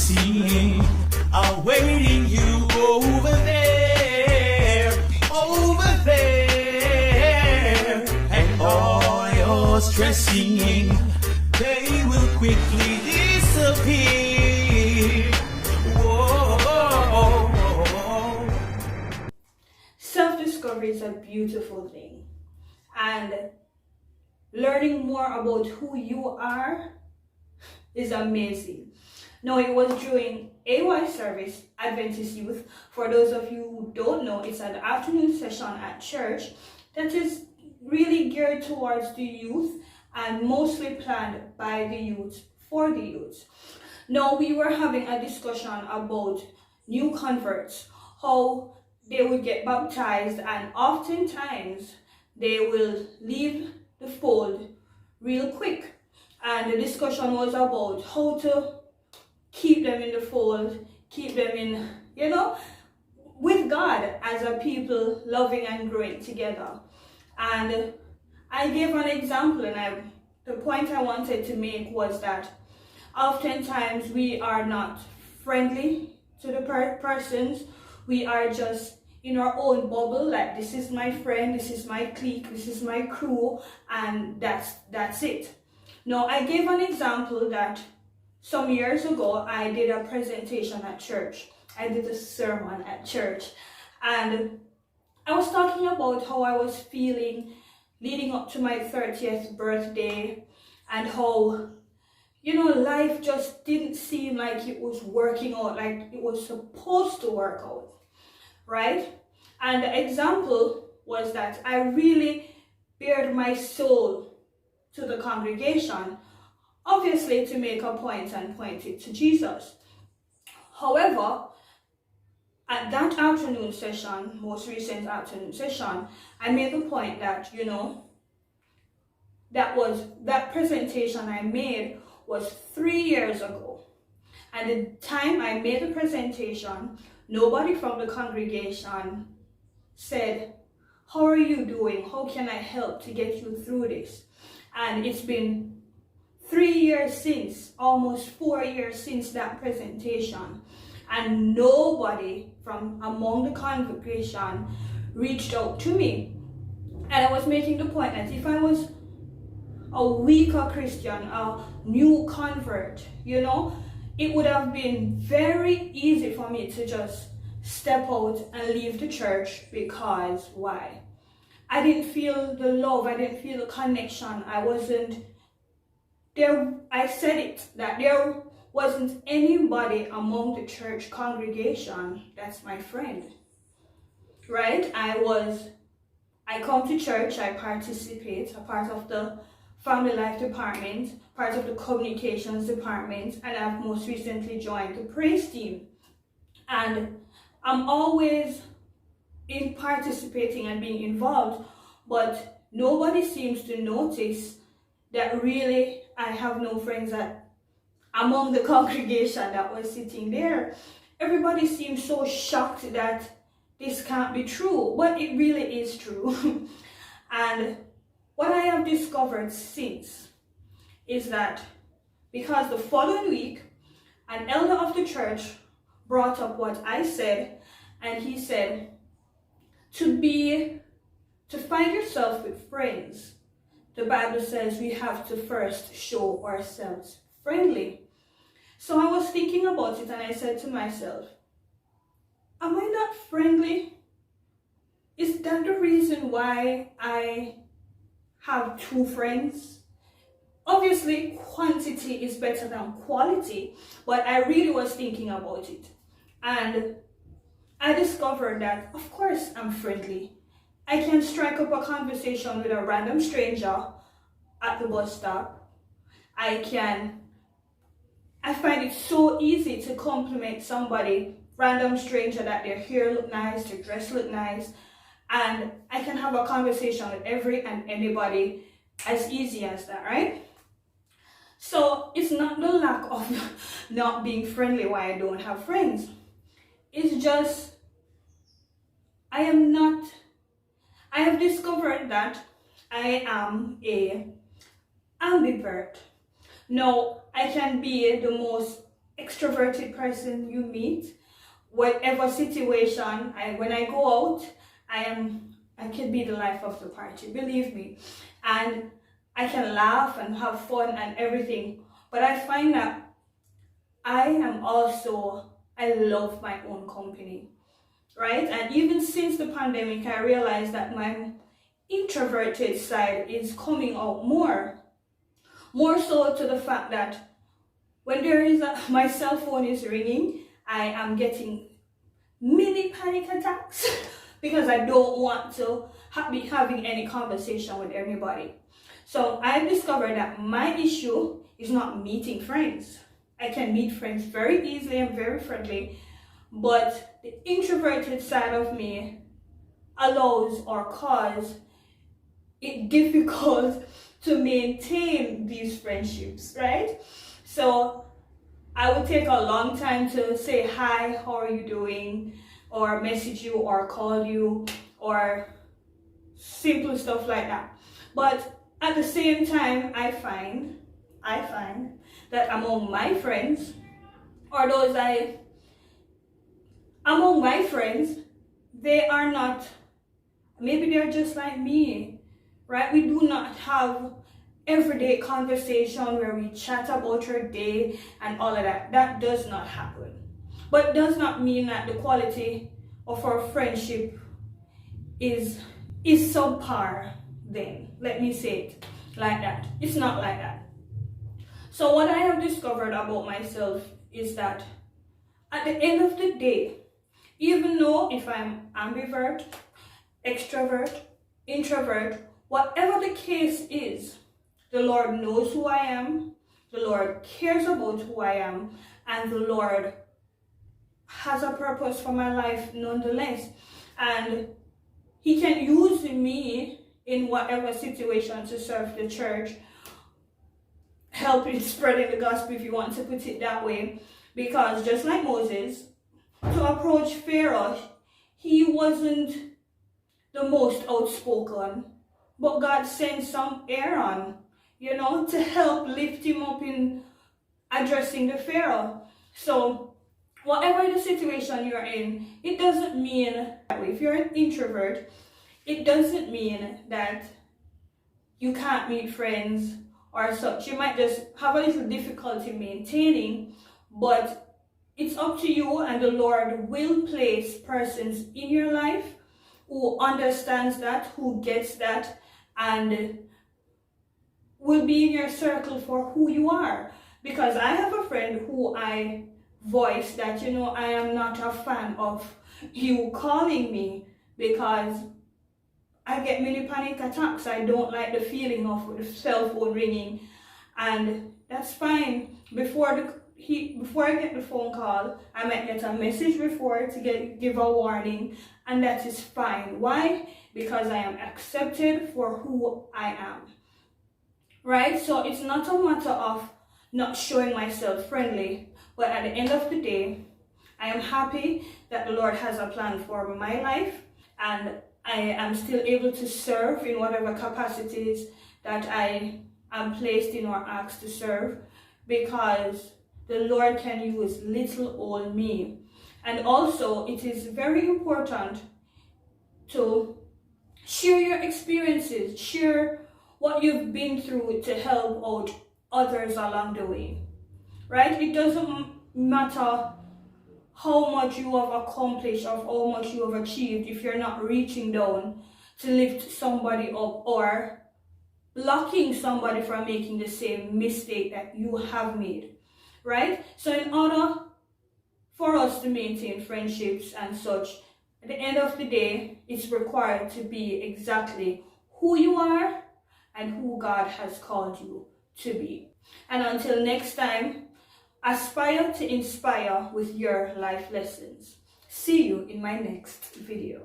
seeing, awaiting you over there, and all your stressing, they will quickly disappear. Whoa. Self-discovery is a beautiful thing, and learning more about who you are is amazing. Now, it was during AY service, Adventist Youth. For those of you who don't know, it's an afternoon session at church that is really geared towards the youth and mostly planned by the youth for the youth. Now, we were having a discussion about new converts, how they would get baptized, and oftentimes they will leave the fold real quick. And the discussion was about how to keep them in the fold, keep them in, with God as a people loving and growing together. And I gave an example, and the point I wanted to make was that oftentimes we are not friendly to the persons. We are just in our own bubble, like this is my friend, this is my clique, this is my crew, and that's it. Now, I gave an example that some years ago I did a presentation at church. I did a sermon at church, and I was talking about how I was feeling leading up to my 30th birthday, and how life just didn't seem like it was working out like it was supposed to work out, right? And the example was that I really bared my soul to the congregation, obviously to make a point and point it to Jesus. However, at that afternoon session, most recent afternoon session, I made the point that, that presentation I made was 3 years ago. And the time I made the presentation, nobody from the congregation said, "How are you doing? How can I help to get you through this?" And it's been 3 years since, almost 4 years since that presentation, and nobody from among the congregation reached out to me. And I was making the point that if I was a weaker Christian, a new convert, it would have been very easy for me to just step out and leave the church, because why? I didn't feel the love, I didn't feel the connection, I wasn't there. I said it, that there wasn't anybody among the church congregation that's my friend, right? I come to church, I participate, a part of the family life department, part of the communications department, and I've most recently joined the praise team. And I'm always in participating and being involved, but nobody seems to notice that really I have no friends among the congregation that was sitting there. Everybody seems so shocked that this can't be true, but it really is true. And what I have discovered since is that because the following week, an elder of the church brought up what I said, and he said, to find yourself with friends, the Bible says we have to first show ourselves friendly. So I was thinking about it, and I said to myself, am I not friendly? Is that the reason why I have 2 friends? Obviously, quantity is better than quality, but I really was thinking about it. And I discovered that, of course, I'm friendly. I can strike up a conversation with a random stranger at the bus stop. I find it so easy to compliment somebody, random stranger, that their hair look nice, their dress look nice, and I can have a conversation with every and anybody as easy as that, right? So it's not the lack of not being friendly why I don't have friends. It's just I have discovered that I am a ambivert. Now, I can be the most extroverted person you meet, whatever situation, when I go out, I can be the life of the party, believe me. And I can laugh and have fun and everything. But I find that I love my own company, right? And even since the pandemic, I realized that my introverted side is coming out more so to the fact that when my cell phone is ringing, I am getting mini panic attacks because I don't want to be having any conversation with anybody. So I've discovered that my issue is not meeting friends. I can meet friends very easily and very friendly, but the introverted side of me allows or cause it difficult to maintain these friendships, right? So I would take a long time to say hi, how are you doing, or message you or call you, or simple stuff like that. But at the same time, I find that among my friends, they are not, maybe they're just like me, right? We do not have everyday conversation where we chat about your day and all of that. That does not happen. But it does not mean that the quality of our friendship is subpar then. Let me say it like that. It's not like that. So what I have discovered about myself is that at the end of the day, even though if I'm ambivert, extrovert, introvert, whatever the case is, the Lord knows who I am, the Lord cares about who I am, and the Lord has a purpose for my life nonetheless. And He can use me in whatever situation to serve the church, help in spreading the gospel, if you want to put it that way. Because just like Moses, to approach Pharaoh, he wasn't the most outspoken, but God sent some Aaron, to help lift him up in addressing the Pharaoh. So whatever the situation you're in, it doesn't mean, if you're an introvert, it doesn't mean that you can't meet friends or such. You might just have a little difficulty maintaining, but it's up to you, and the Lord will place persons in your life who understands that, who gets that, and will be in your circle for who you are. Because I have a friend who I voiced that, I am not a fan of you calling me because I get many panic attacks. I don't like the feeling of the cell phone ringing, and that's fine. Before I get the phone call, I might get a message before to give a warning, and that is fine. Why? Because I am accepted for who I am, right? So it's not a matter of not showing myself friendly, but at the end of the day, I am happy that the Lord has a plan for my life, and I am still able to serve in whatever capacities that I am placed in or asked to serve, because the Lord can use little old me. And also, it is very important to share your experiences, share what you've been through to help out others along the way, right? It doesn't matter how much you have accomplished or how much you have achieved if you're not reaching down to lift somebody up or blocking somebody from making the same mistake that you have made, right? So in order for us to maintain friendships and such, at the end of the day, it's required to be exactly who you are and who God has called you to be. And until next time, aspire to inspire with your life lessons. See you in my next video.